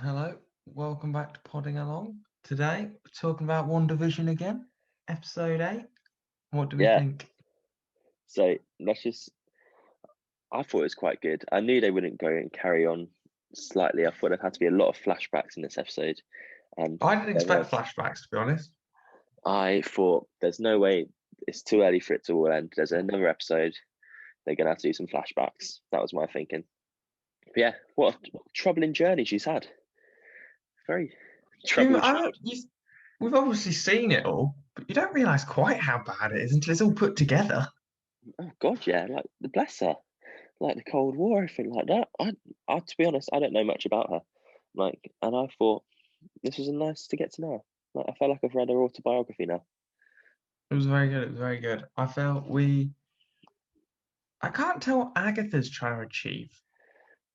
Hello, welcome back to Podding Along. Today, we're talking about WandaVision again, episode 8. What do we Yeah, think? so let's just. I thought it was quite good. I knew they wouldn't go and carry on slightly. I thought there had to be a lot of flashbacks in this episode, and I didn't there expect was. flashbacks, to be honest. I thought there's no way it's too early for it to all end. There's another episode. They're gonna have to do some flashbacks. That was my thinking. But yeah, what a troubling journey she's had. Very You, troubling I don't, child. you, we've obviously seen it all, but you don't realise quite how bad it is until it's all put together. Oh God, yeah, like bless her. Like the Cold War, everything like that. To be honest, I don't know much about her. And I thought this was a nice to get to know. Like, I felt like I've read her autobiography now. It was very good, it was very good. I can't tell what Agatha's trying to achieve.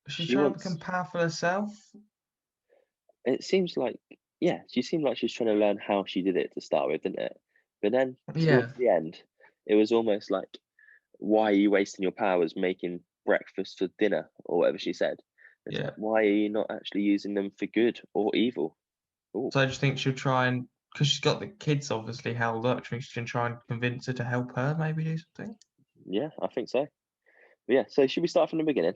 Is she She trying to become wants. powerful herself? It seems like, yeah, she seemed like she was trying to learn how she did it to start with, didn't it? But then Yeah, towards the end, it was almost like, why are you wasting your powers making breakfast for dinner or whatever she said? It's yeah. like, why are you not actually using them for good or evil? Oh, So I just think she'll try and, because she's got the kids obviously held up, I think she can try and convince her to help her maybe do something. yeah, I think so. But yeah, so should we start from the beginning?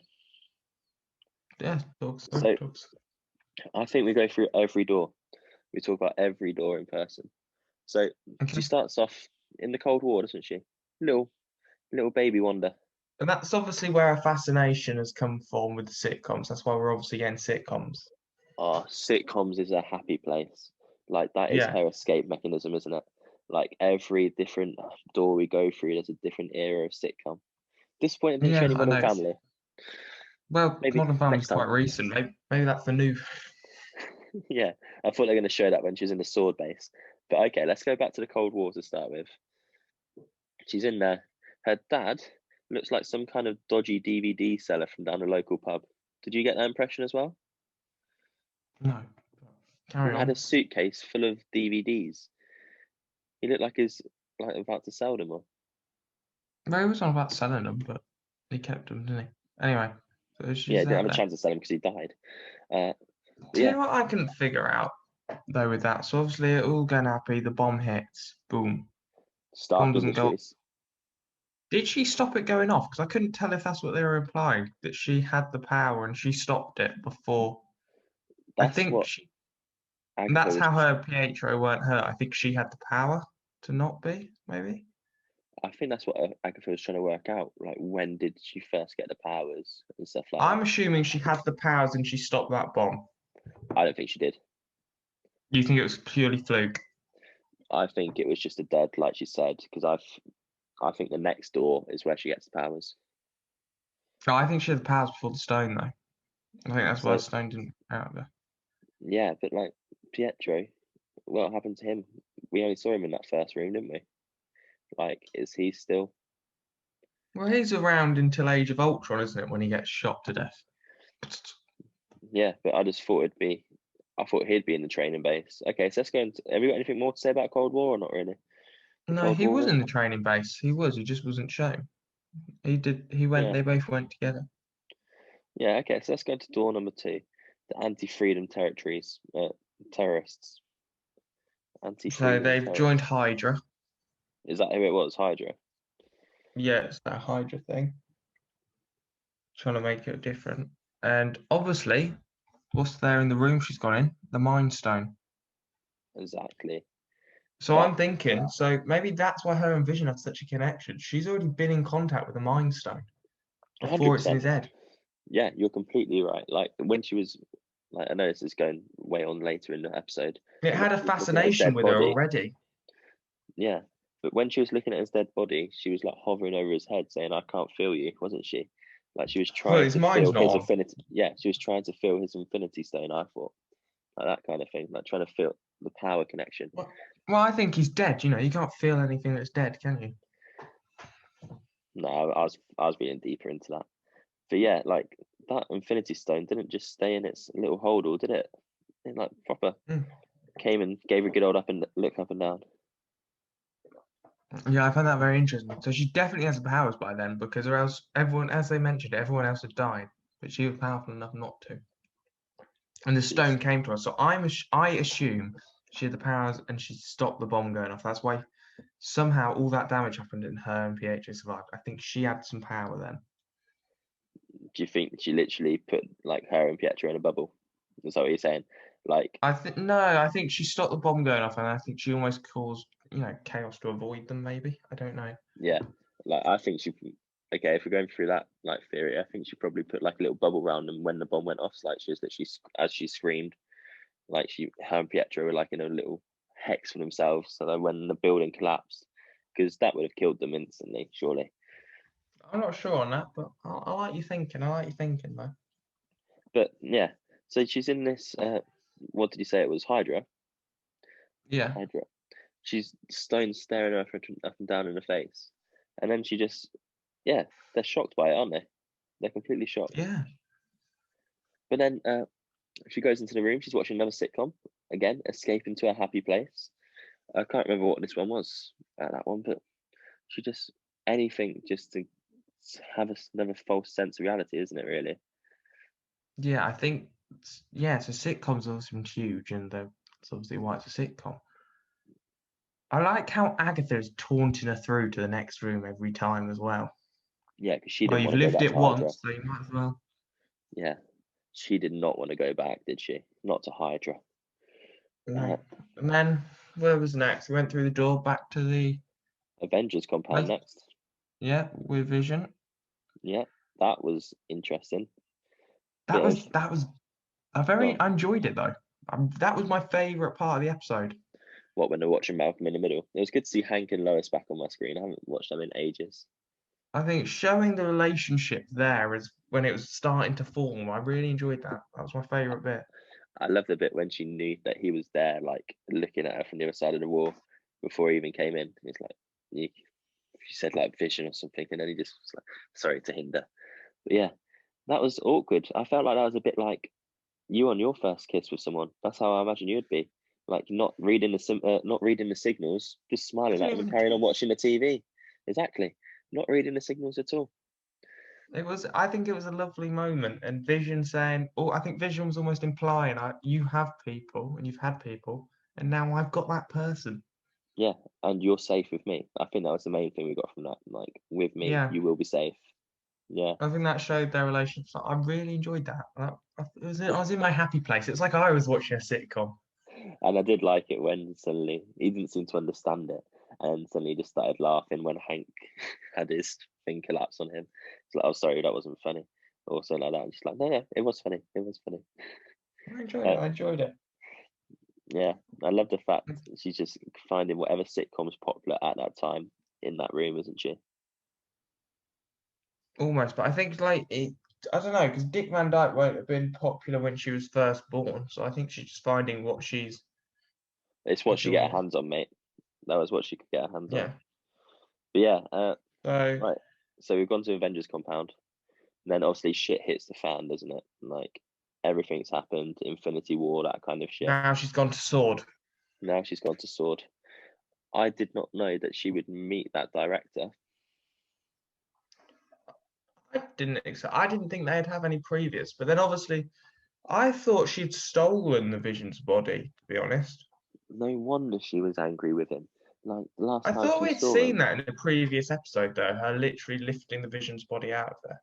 Yeah, dogs, So dogs. I think we go through every door. We talk about every door in person. So she Okay. starts off in the Cold War, doesn't she? Little little baby Wanda. And that's obviously where our fascination has come from with the sitcoms. That's why we're obviously getting sitcoms. Oh, sitcoms is a happy place. Like that is Yeah. her escape mechanism, isn't it? Like every different door we go through, there's a different era of sitcom. Disappointing didn't show Yeah, any I Modern know. Family. Well, Maybe Modern Family's next time. quite recent. Maybe that's the new. Yeah, I thought they were going to show that when she was in the sword base. But okay, let's go back to the Cold War to start with. She's in there. Her dad looks like some kind of dodgy DVD seller from down the local pub. Did you get that impression as well? No. He Carry had a on. suitcase full of DVDs. He looked like he's like about to sell them all. Maybe he was on about selling them, but he kept them, didn't he? Anyway, so Yeah, she's he didn't have out a there. chance to sell them because he died. Uh, but Do you yeah, know what I couldn't figure out though with that? So obviously it all going happy, the bomb hits, boom. Bomb Stark doesn't go. Industries. Did she stop it going off? Because I couldn't tell if that's what they were implying, that she had the power and she stopped it before. I That's think what she, Agatha that's was. how her Pietro weren't hurt. I think she had the power to not be, maybe. I think that's what Agatha was trying to work out. Like, when did she first get the powers and stuff like that? I'm assuming she had the powers and she stopped that bomb. I don't think she did. You think it was purely fluke? I think it was just a dead, like she said, because I think the next door is where she gets the powers. No, I think she had the powers before the stone, though. I think that's why the So stone didn't come out there. yeah, but like Pietro, what happened to him? We only saw him in that first room, didn't we? Like, is he still? Well, he's around until Age of Ultron, isn't it? When he gets shot to death. Yeah, but I just thought it'd be. I thought he'd be in the training base. Okay, so let's go into. Have you got anything more to say about Cold War or not really? The No, Cold he War was one? in the training base. He was. He just wasn't shown. He did. He went. Yeah, They both went together. yeah. Okay, so let's go into door number two, the anti-freedom territories, terrorists, So anti-freedom they've joined terrorists. Hydra. Is that who it was? Hydra. Yeah, it's that Hydra thing. Trying to make it different. And obviously, what's there in the room she's gone in? The Mind Stone. Exactly. So That I'm thinking, so maybe that's why her and Vision have such a connection. She's already been in contact with the Mind Stone before it's in 100%. his head. Yeah, you're completely right. Like when she was, like I know this is going way on later in the episode, It but when had a she was looking at his fascination dead with her body, already. yeah. But when she was looking at his dead body, she was like hovering over his head, saying, "I can't feel you," wasn't she? Like she was Well, trying his to mind's feel not his on. affinity. Yeah, she was trying to feel his infinity stone. I thought like that kind of thing, like trying to feel the power connection. Well, I think he's dead. You know, you can't feel anything that's dead, can you? No, I was being deeper into that. But yeah, like that infinity stone didn't just stay in its little holdall, did it? It like proper Mm. came and gave her a good old up and look up and down. Yeah, I found that very interesting. So she definitely has the powers by then, because or else everyone, as they mentioned, everyone else had died, but she was powerful enough not to. and the She's stone came to her. So I assume she had the powers and she stopped the bomb going off. That's why somehow all that damage happened and her and Pietro survived. I think she had some power then. Do you think she literally put like her and Pietro in a bubble? Is that what you're saying? Like, I think no, I think she stopped the bomb going off, and I think she almost caused chaos to avoid them. Maybe I don't know. yeah, like I think she. Okay, if we're going through that like theory, I think she probably put like a little bubble around them when the bomb went off. So, like she was literally as she screamed, like her and Pietro were like in a little hex for themselves. So that when the building collapsed, because that would have killed them instantly, surely. I'm not sure on that, but I like you thinking. I like you thinking though. But yeah, so she's in this. What did you say it was? Hydra. Yeah, Hydra. She's stone staring her up and down in the face, and then she just, yeah, they're shocked by it, aren't they? They're completely shocked. yeah, But then she goes into the room. She's watching another sitcom again, escaping to a happy place. I can't remember what this one was at that one, but she just anything just to have another false sense of reality, isn't it? Really? yeah. I think yeah. So sitcoms obviously been huge, and it's obviously why it's a sitcom. I like how Agatha is taunting her through to the next room every time as well. Yeah, because she Well, didn't you've want to go lived back it to Hydra. once, so you might as well. Yeah, she did not want to go back, did she? Not to Hydra. No. And then where was next? We went through the door back to the Avengers compound next. yeah, with Vision. Yeah, that was interesting. That Bit of was a very gone. I enjoyed it though. That was my favourite part of the episode. What when they're watching Malcolm in the Middle? It was good to see Hank and Lois back on my screen. I haven't watched them in ages. I think showing the relationship there is when it was starting to form. I really enjoyed that. That was my favourite bit. I love the bit when she knew that he was there, like looking at her from the other side of the wall before he even came in. It's like she said like vision or something, and then he just was like, "Sorry to hinder." But yeah, that was awkward. I felt like that was a bit like you on your first kiss with someone. That's how I imagine you'd be, like not reading not reading the signals, just I smiling didn't at him and even carrying on watching the TV. Exactly, not reading the signals at all. I think it was a lovely moment and Vision saying, oh, I think Vision was almost implying you have people and you've had people and now I've got that person. Yeah, and you're safe with me. I think that was the main thing we got from that. Like with me, Yeah. you will be safe. Yeah. I think that showed their relationship. I really enjoyed that. I was in my happy place. It's like I was watching a sitcom. And I did like it when suddenly he didn't seem to understand it, and suddenly he just started laughing when Hank had his thing collapse on him. It's like, oh, sorry, that wasn't funny, or something like that. I'm just like, no, it was funny. It was funny. I enjoyed it. Uh, I enjoyed it. yeah, I love the fact she's just finding whatever sitcom's popular at that time in that room, isn't she? Almost, but I think I don't know, because Dick Van Dyke won't have been popular when she was first born. So I think she's just finding what she's It's what she get her enjoying. hands on, mate. That was what she could get her hands on. Yeah. But yeah, So right. So we've gone to Avengers compound. And then obviously shit hits the fan, doesn't it? Like everything's happened, Infinity War, that kind of shit. now she's gone to Sword. Now she's gone to Sword. I did not know that she would meet that director. I didn't think they'd have any previous, but then obviously I thought she'd stolen the Vision's body, to be honest. No wonder she was angry with him. Like the last I time thought she we'd saw seen him. that in a previous episode, though, her literally lifting the Vision's body out of there.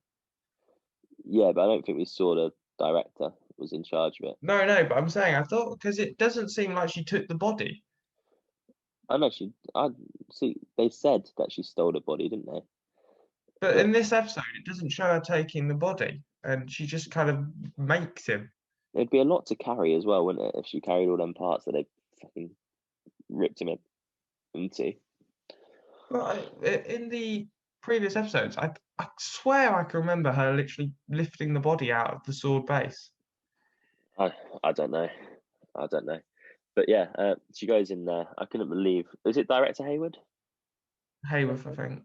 Yeah, but I don't think we saw the director was in charge of it. No, but I'm saying I thought because it doesn't seem like she took the body. I know I see. They said that she stole the body, didn't they? But But in this episode, it doesn't show her taking the body, and she just kind of makes him. it'd be a lot to carry as well, wouldn't it? If she carried all them parts that they fucking ripped him into. But in the previous episodes, I swear I can remember her literally lifting the body out of the sword base. I I don't know. I don't know. But yeah, she goes in there. I couldn't believe. Is it director Hayward? Hayworth, I think.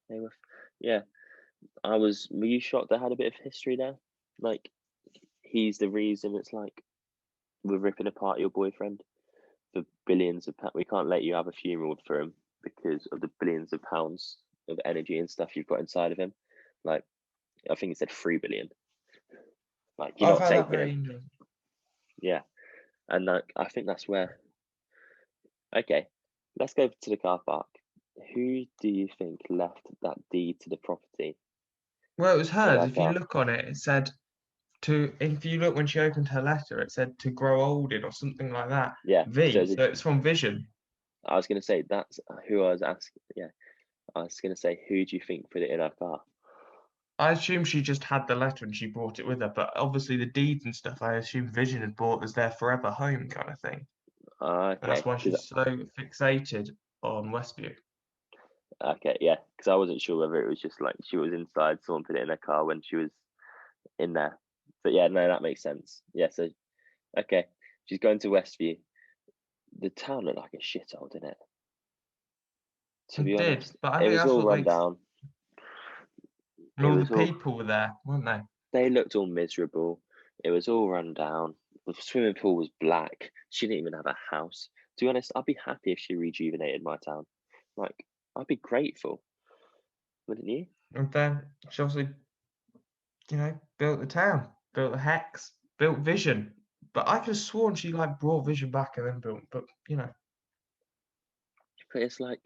Hayward. Yeah, I was. Were you shocked? I had a bit of history there. Like he's the reason. It's like we're ripping apart your boyfriend for billions of pounds. We can't let you have a funeral for him because of the billions of pounds of energy and stuff you've got inside of him. Like I think he said 3 billion. Like you're I've not had that taking very him. interesting. Yeah, and like I think that's where. Okay, let's go to the car park. Who do you think left that deed to the property Well, it was in hers. our If you car? look on it, it said to. If you look when she opened her letter, it said to grow old in or something like that. Yeah, so V. So it's from Vision. I was going to say that's who I was asking. Yeah, I was going to say who do you think put it in our car? I assume she just had the letter and she brought it with her, but obviously the deeds and stuff, I assume Vision had bought as their forever home kind of thing. And that's Okay, why because she's so fixated on Westview. okay, yeah, because I wasn't sure whether it was just like she was inside, someone put it in her car when she was in there. But yeah, no, that makes sense. Yeah, so okay, she's going to Westview. The town looked like a shithole, didn't it? To It be did, honest, but I it think was that's all what run makes. down. And It all the was all people were there, weren't they? They looked all miserable. It was all run down. The swimming pool was black. She didn't even have a house. To be honest, I'd be happy if she rejuvenated my town. Like, I'd be grateful, wouldn't you? And then she obviously, built the town, built the Hex, built Vision. But I could have sworn she like brought Vision back and then built. But But it's like,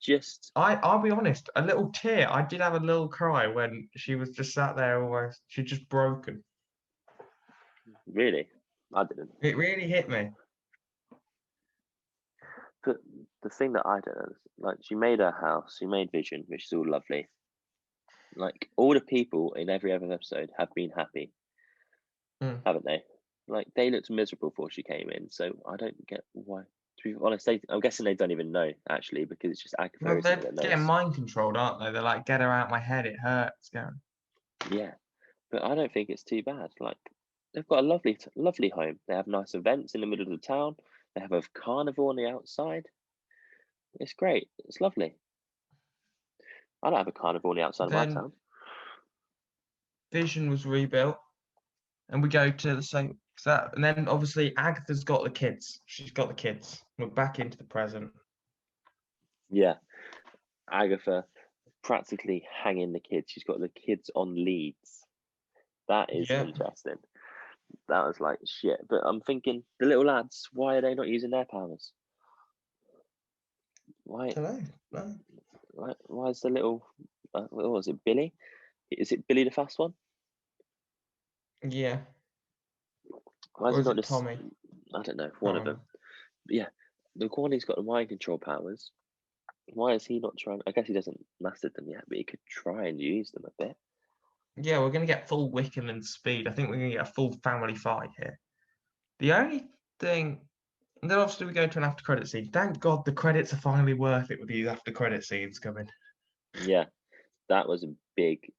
just I'll be honest, a little tear. I did have a little cry when she was just sat there almost. She just broken. really, I didn't. It really hit me. But the thing that I don't know is, like, she made her house, she made Vision, which is all lovely. Like, all the people in every other episode have been happy, Mm. haven't they? Like, they looked miserable before she came in, so I don't get why. To be honest, I'm guessing they don't even know actually, because it's just Agatha, Well, isn't they're it, that getting knows? mind controlled, aren't they? They're like, get her out my head, it hurts. Going. Yeah, but I don't think it's too bad. Like, they've got a lovely home. They have nice events in the middle of the town. They have a carnival on the outside. It's great. It's lovely. I don't have a carnival on the outside of my Then town. Vision was rebuilt, and we go to the same. And then obviously Agatha's got the kids. She's got the kids. We're back into the present. Yeah, Agatha practically hanging the kids. She's got the kids on leads. That is Yeah. interesting. That was like shit. But I'm thinking, the little lads, why are they not using their powers? Why? Don't know. No. Why is the little? What was it? Billy? Is it Billy the fast one? Yeah. Why is Or he is not it just? Tommy? I don't know. Can't One of them. remember. But yeah, the one who's got the mind control powers. Why is he not trying? I guess he doesn't master them yet, but he could try and use them a bit. Yeah, we're gonna get full Wickham and speed. I think we're gonna get a full family fight here. The only thing, and then obviously we go to an after credit scene. Thank God the credits are finally worth it with these after credit scenes coming. Yeah, that was a big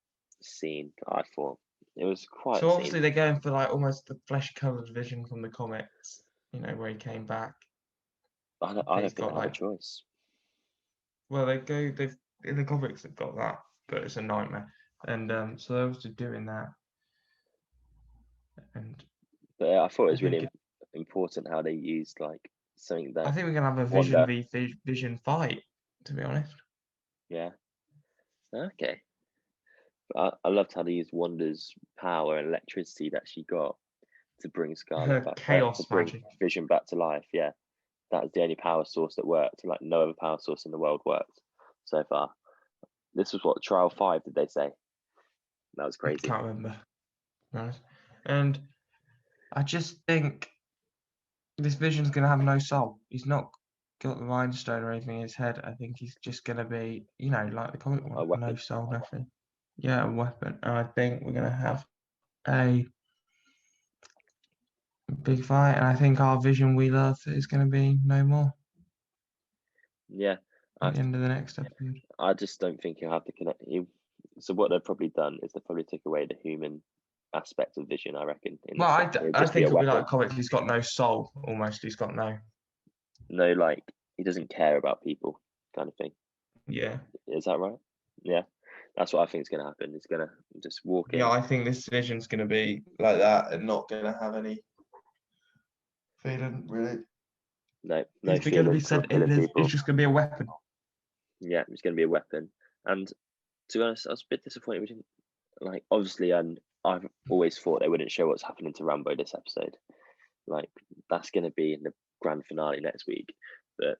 scene. I thought it was quite So a obviously scene. they're going for like almost the flesh-colored Vision from the comics. Where he came back. I But don't he's think got they have a like, choice. well, they've in the comics they've got that, but it's a nightmare. And so they're obviously doing that. And But I thought it I was really think important how they used like something I that think we're gonna have a Vision Wanda. v Vision fight. To be honest, Yeah. Okay. I loved how they used Wanda's power and electricity that she got to bring Scarlet her back, to chaos bring magic. Vision back to life. Yeah, that was the only power source that worked. Like no other power source in the world worked so far. This was what trial 5, did they say? That was I crazy. can't remember. To be honest. And I just think this Vision's gonna have no soul. He's not got the Mind Stone or anything in his head. I think he's just gonna be, like the comic A one, no weapon. soul, nothing. Yeah, a weapon. And I think we're gonna have a big fight, and I think our Vision we love is gonna be no more Yeah, at I the end of the next episode. I just don't think he'll have the connect. So what they've probably done is they probably took away the human aspect of Vision. I reckon in Well, this one, it'll I just be think a it'll be like weapon. comics. He's got no soul, almost. He's got no. No, like he doesn't care about people, kind of thing. Yeah. Is that right? Yeah, that's what I think is going to happen. He's going to just walk Yeah, in. I think this Vision's gonna be like that and not gonna have any feeling really. No, no He's gonna be feelings for sent in. killing It's people. just gonna be a weapon. Yeah, he's going to be a weapon. And to be honest, I was a bit disappointed we didn't like. Obviously, and I've always thought they wouldn't show what's happening to Rambo this episode. Like that's going to be in the grand finale next week. But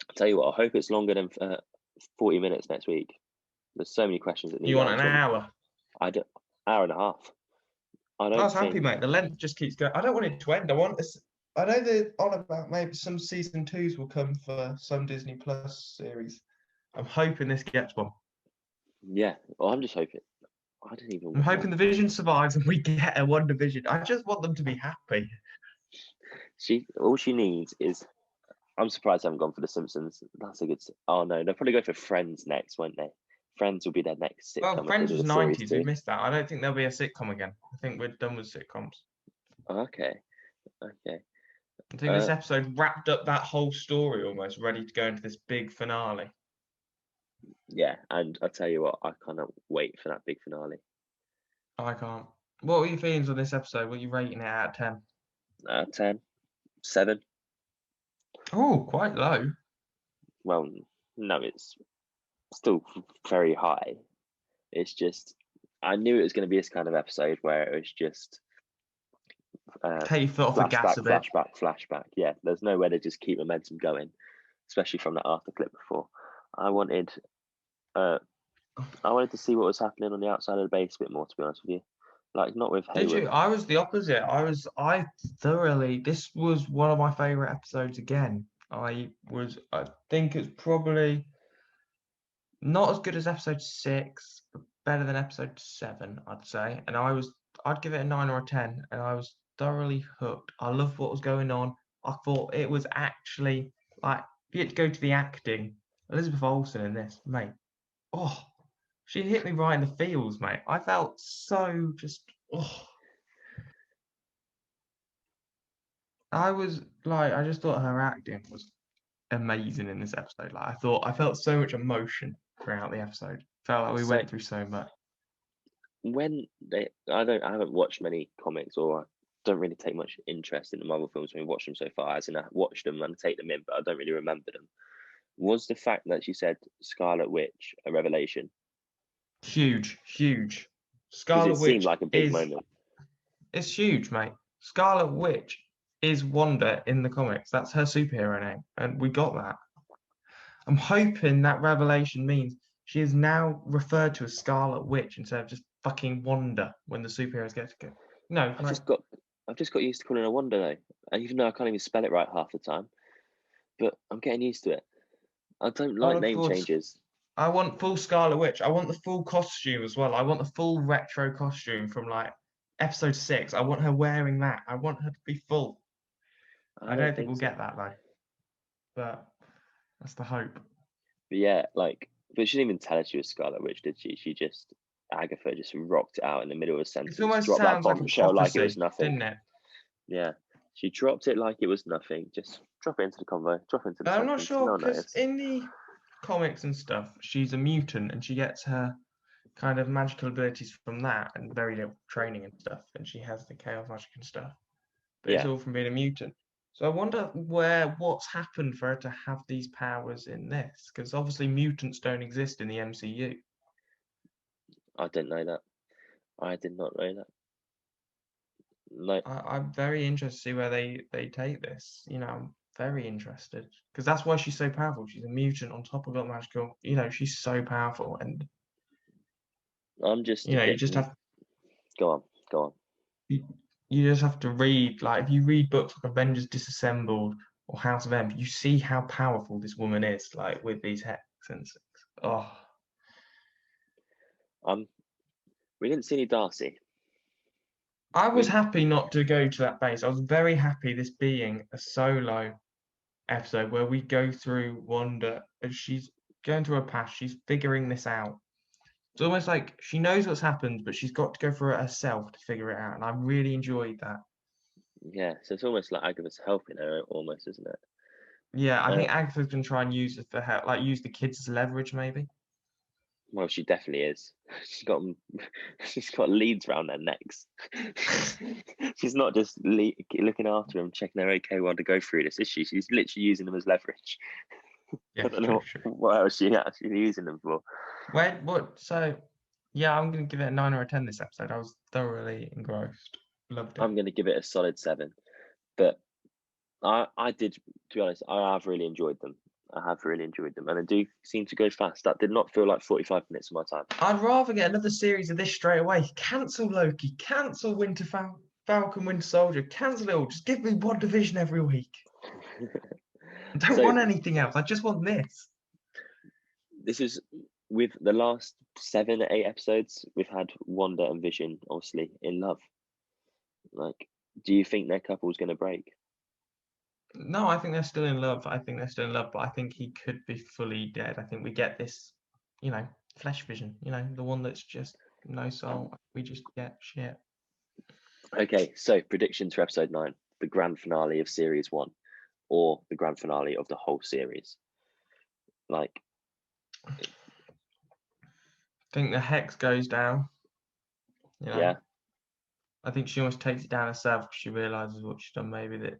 I'll tell you what, I hope it's longer than 40 minutes next week. There's so many questions that need You want an answering. hour? I don't, hour and a half. I don't I was happy, think. mate. The length just keeps going. I don't want it to end. I want this. I know they're on about maybe some season 2s will come for some Disney Plus series. I'm hoping this gets one. Yeah, well, I'm just hoping. I don't even. I'm hoping the Vision survives and we get a WandaVision. I just want them to be happy. All she needs is. I'm surprised they haven't gone for The Simpsons. That's a good. Oh no, they'll probably go for Friends next, won't they? Friends will be their next Well, sitcom if they Friends do was a series 90s. We too. missed that. I don't think there'll be a sitcom again. I think we're done with sitcoms. Okay. I think this episode wrapped up that whole story almost, ready to go into this big finale. Yeah, and I'll tell you what, I cannot wait for that big finale. I can't. What were your feelings on this episode? What are you rating it out of 10? 10, 7. Oh, quite low. Well, no, it's still very high. It's just, I knew it was going to be this kind of episode where it was just Take your foot off the gas a bit. flashback. Yeah, there's no way to just keep momentum going, especially from that after clip before. I wanted to see what was happening on the outside of the base a bit more, to be honest with you. Like, not with Did Hayward. you? I was the opposite. I thoroughly, this was one of my favorite episodes again. I think it's probably not as good as episode 6, but better than episode 7, I'd say. And I'd give it a 9 or a 10, and I was thoroughly hooked. I loved what was going on. I thought it was actually like, if you had to go to the acting, Elizabeth Olsen in this, mate. Oh, she hit me right in the feels, mate. I felt so just, oh. I just thought her acting was amazing in this episode. Like, I felt so much emotion throughout the episode. Felt like we So went through so much. I haven't watched many comics, or I don't really take much interest in the Marvel films when we watched them so far. As in, I watched them and take them in, but I don't really remember them. Was the fact that she said Scarlet Witch a revelation? Huge. Because Scarlet it seemed Witch like a big moment. it's huge, mate. Scarlet Witch is Wanda in the comics. That's her superhero name, and we got that. I'm hoping that revelation means she is now referred to as Scarlet Witch instead of just fucking Wanda when the superheroes get to go. No, I've just got used to calling her Wanda though, even though I can't even spell it right half the time. But I'm getting used to it. I don't like name changes. I want full Scarlet Witch. I want the full costume as well. I want the full retro costume from like episode 6. I want her wearing that. I want her to be full. I don't think we'll so. get that though. But that's the hope. But yeah, but she didn't even tell us she was Scarlet Witch, did she? Agatha just rocked it out in the middle of a sentence. It almost dropped sounds that like a bombshell like it was prophecy, nothing. didn't it? Yeah, she dropped it like it was nothing. Just drop it into the convo. Drop it into the I'm sentence. not sure because in the comics and stuff, she's a mutant and she gets her kind of magical abilities from that and very little training and stuff. And she has the chaos magic and stuff. But it's all from being a mutant. So I wonder what's happened for her to have these powers in this, because obviously mutants don't exist in the MCU. I didn't know that. I did not know that. No. I'm very interested to see where they take this. I'm very interested because that's why she's so powerful. She's a mutant on top of a magical. She's so powerful, and I'm just. you just have. Go on. You just have to read, like, if you read books like Avengers Disassembled or House of M, you see how powerful this woman is, like with these hex and things. Oh. We didn't see any Darcy. I was happy not to go to that base. I was very happy this being a solo episode where we go through Wanda as she's going through her past. She's figuring this out. It's almost like she knows what's happened, but she's got to go through it herself to figure it out. And I really enjoyed that. Yeah, so it's almost like Agatha's helping her, almost, isn't it? Yeah, I think Agatha's going to try and use it for help, like use the kids as leverage, maybe. Well, she definitely is. She's got leads around their necks. She's not just looking after them, checking they're okay while to go through this, is she? She's literally using them as leverage. Yeah, I don't know what else she's actually using them for. So, yeah, I'm going to give it a 9 or a 10 this episode. I was thoroughly engrossed. Loved it. I'm going to give it a solid 7. But I did, to be honest, I have really enjoyed them. I have really enjoyed them, and they do seem to go fast. That did not feel like 45 minutes of my time. I'd rather get another series of this straight away. Cancel Loki, cancel Falcon, Winter Soldier, cancel it all. Just give me WandaVision every week. I don't So want anything else. I just want this. this is with the last 7 or 8 episodes, we've had Wanda and Vision obviously in love. Like, do you think their couple's going to break? No, I think they're still in love. I think they're still in love, but I think he could be fully dead. I think we get this, flesh vision, the one that's just no soul. We just get shit. Okay, so predictions for episode 9, the grand finale of series 1, or the grand finale of the whole series. Like, I think the Hex goes down. yeah, I think she almost takes it down herself because she realizes what she's done. Maybe that.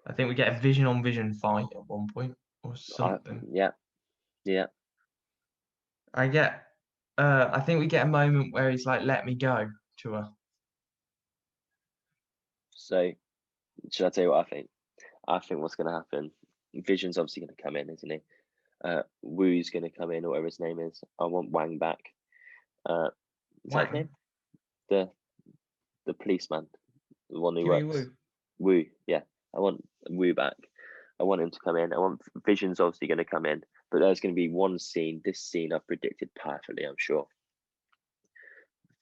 I think we get a vision on vision fight at one point or something. yeah. I think we get a moment where he's like, "Let me go" to her. So, should I tell you what I think? I think what's going to happen, Vision's obviously going to come in, isn't he? Wu's going to come in, or whatever his name is. I want Wang back. Is that his name? The policeman, the one who works. Wu, yeah. I want Wu back. I want him to come in. I want Vision's obviously going to come in, but there's going to be one scene. This scene I've predicted perfectly, I'm sure.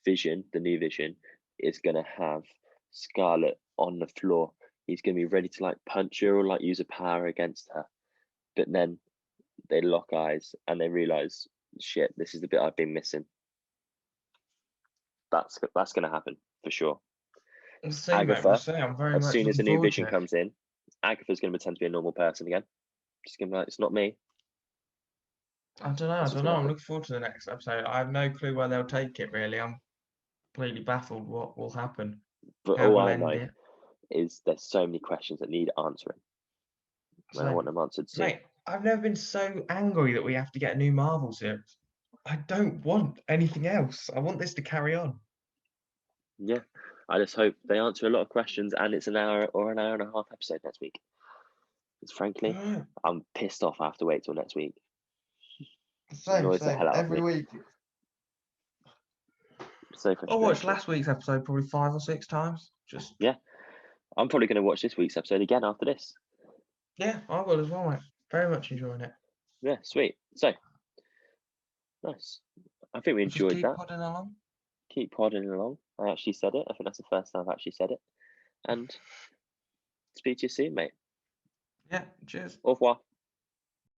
Vision, the new Vision, is going to have Scarlet on the floor. He's going to be ready to like punch her or like use a power against her. But then they lock eyes and they realize, shit, this is the bit I've been missing. That's going to happen for sure. Agatha, I'm very as much soon as the looking new forward Vision to it. comes in, Agatha's going to pretend to be a normal person again. Just going to be like, it's not me. I don't know. That's what's I'm gonna happen. looking forward to the next episode. I have no clue where they'll take it. Really, I'm completely baffled what will happen. But How all we'll I end know it. is there's so many questions that need answering. And I want them answered soon. Mate, I've never been so angry that we have to get a new Marvel series. I don't want anything else. I want this to carry on. Yeah, I just hope they answer a lot of questions and it's an hour or an hour and a half episode next week. Because frankly, I'm pissed off I have to wait till next week. Same. Every week. So I frustrating. watched last week's episode probably 5 or 6 times. Yeah. I'm probably going to watch this week's episode again after this. Yeah, I will as well, mate. Very much enjoying it. Yeah, sweet. So, nice. I think we enjoyed that. Keep plodding along. I actually said it. I think that's the first time I've actually said it. And speak to you soon, mate. Yeah, cheers. Au revoir.